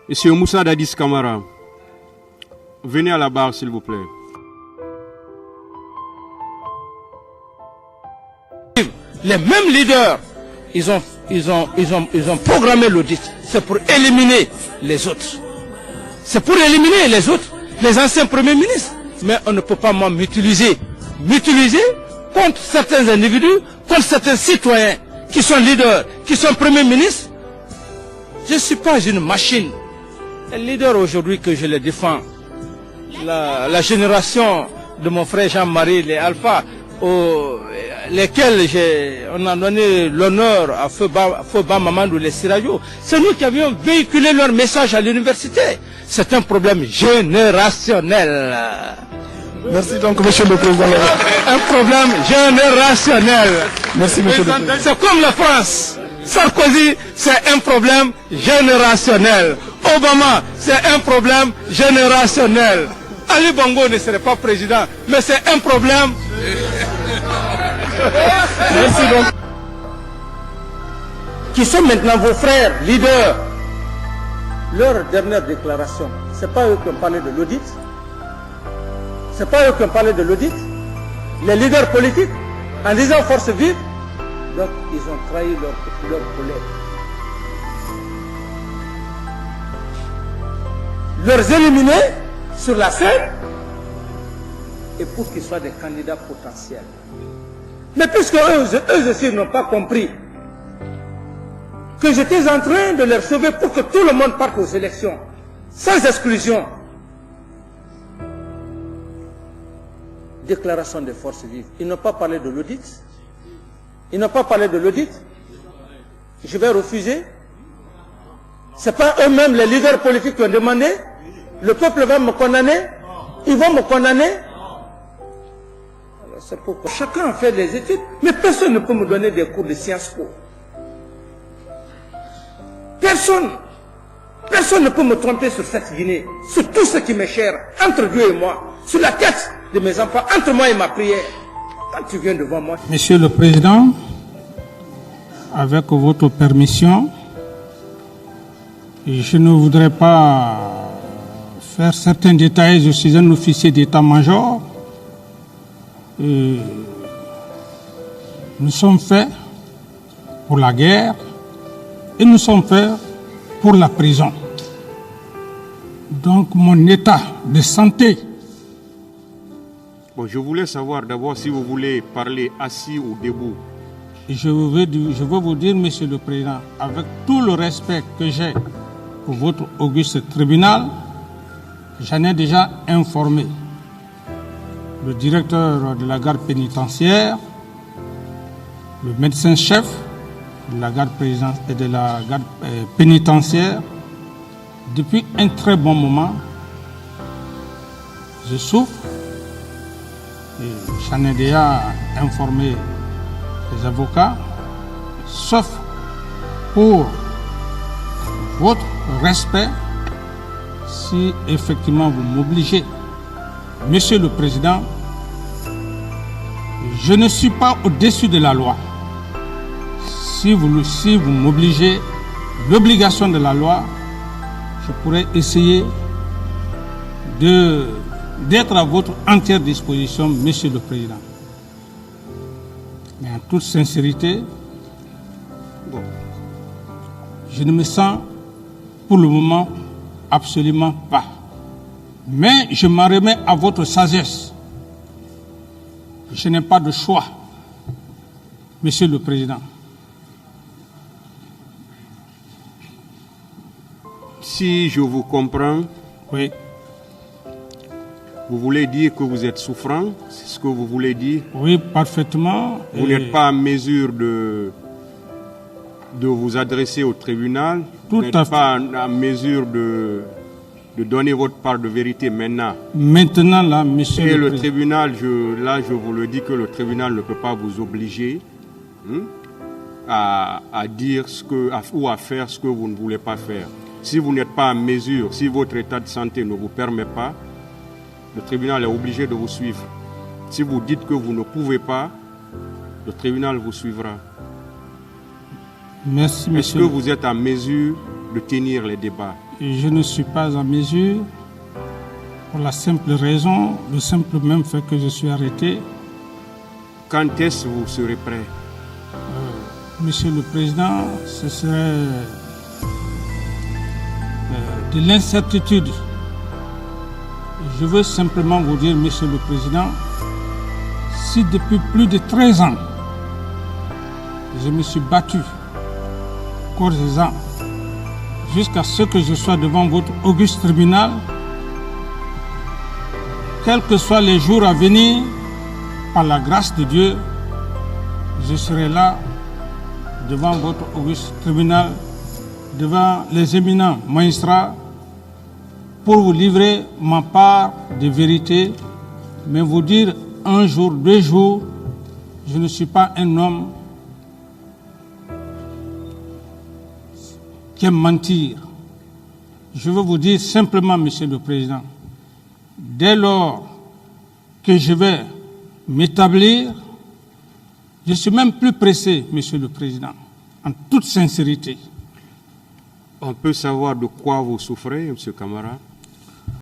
Monsieur Moussa Dadis Camara, venez à la barre s'il vous plaît. Les mêmes leaders, ils ont programmé l'audit. C'est pour éliminer les autres. C'est pour éliminer les autres, les anciens premiers ministres. Mais on ne peut pas m'utiliser contre certains individus, contre certains citoyens qui sont leaders, qui sont premiers ministres. Je ne suis pas une machine. Les leaders aujourd'hui que je les défends, la génération de mon frère Jean-Marie, les Alpha, lesquels on a donné l'honneur à Feuba Mamadou, les Sirajo, c'est nous qui avions véhiculé leur message à l'université. C'est un problème générationnel. Merci donc, Monsieur le Président. Un problème générationnel. Merci, Monsieur le Président. C'est comme la France. Sarkozy, c'est un problème générationnel. Obama, c'est un problème générationnel. Ali Bongo ne serait pas président, mais c'est un problème. Merci donc. Qui sont maintenant vos frères, leaders. Leur dernière déclaration, c'est pas eux qui ont parlé de l'audit. C'est pas eux qui ont parlé de l'audit. Les leaders politiques, en disant force vive, donc ils ont trahi leur collègue. Leur éliminer sur la scène et pour qu'ils soient des candidats potentiels. Mais puisque eux aussi n'ont pas compris que j'étais en train de les sauver pour que tout le monde parte aux élections, sans exclusion. Déclaration des forces vives. Ils n'ont pas parlé de l'audit. Ils n'ont pas parlé de l'audit. Je vais refuser. Ce n'est pas eux-mêmes les leaders politiques qui ont demandé. Le peuple va me condamner. Ils vont me condamner. C'est pourquoi chacun a fait des études, mais personne ne peut me donner des cours de Sciences Po. Personne ne peut me tromper sur cette Guinée, sur tout ce qui m'est cher, entre Dieu et moi, sur la tête de mes enfants, entre moi et ma prière. Quand tu viens devant moi. Monsieur le Président, avec votre permission, je ne voudrais pas faire certains détails. Je suis un officier d'état-major. Nous sommes faits pour la guerre et nous sommes faits pour la prison. Donc mon état de santé. Bon, je voulais savoir d'abord si vous voulez parler assis ou debout. Je veux vous dire, Monsieur le Président, avec tout le respect que j'ai pour votre auguste tribunal, j'en ai déjà informé le directeur de la garde pénitentiaire, le médecin-chef de la garde pénitentiaire. Depuis un très bon moment, je souffre et j'en ai déjà informé les avocats, sauf pour votre respect, si effectivement vous m'obligez. Monsieur le Président, je ne suis pas au-dessus de la loi. Si vous m'obligez, l'obligation de la loi, je pourrais essayer d'être à votre entière disposition, Monsieur le Président. Mais en toute sincérité, je ne me sens pour le moment absolument pas. Mais je m'en remets à votre sagesse. Je n'ai pas de choix, Monsieur le Président. Si je vous comprends, oui. Vous voulez dire que vous êtes souffrant, c'est ce que vous voulez dire? Oui, parfaitement. Vous n'êtes pas en mesure de vous adresser au tribunal. Vous n'êtes pas en mesure de donner votre part de vérité maintenant. Maintenant, là, Monsieur et le tribunal, je vous le dis que le tribunal ne peut pas vous obliger à dire ou à faire ce que vous ne voulez pas faire. Si vous n'êtes pas en mesure, si votre état de santé ne vous permet pas, le tribunal est obligé de vous suivre. Si vous dites que vous ne pouvez pas, le tribunal vous suivra. Merci, monsieur. Est-ce que vous êtes en mesure de tenir les débats? je ne suis pas en mesure, pour la simple raison, le simple même fait que je suis arrêté. Quand est-ce que vous serez prêt? Monsieur le Président, ce serait de l'incertitude. Je veux simplement vous dire, Monsieur le Président, si depuis plus de 13 ans, je me suis battu, corps et âme, jusqu'à ce que je sois devant votre auguste tribunal, quels que soient les jours à venir, par la grâce de Dieu, je serai là, devant votre auguste tribunal, devant les éminents magistrats, pour vous livrer ma part de vérité, mais vous dire un jour, 2 jours, je ne suis pas un homme qui aime mentir. Je veux vous dire simplement, Monsieur le Président, dès lors que je vais m'établir, je suis même plus pressé, Monsieur le Président, en toute sincérité. On peut savoir de quoi vous souffrez, M. Camara?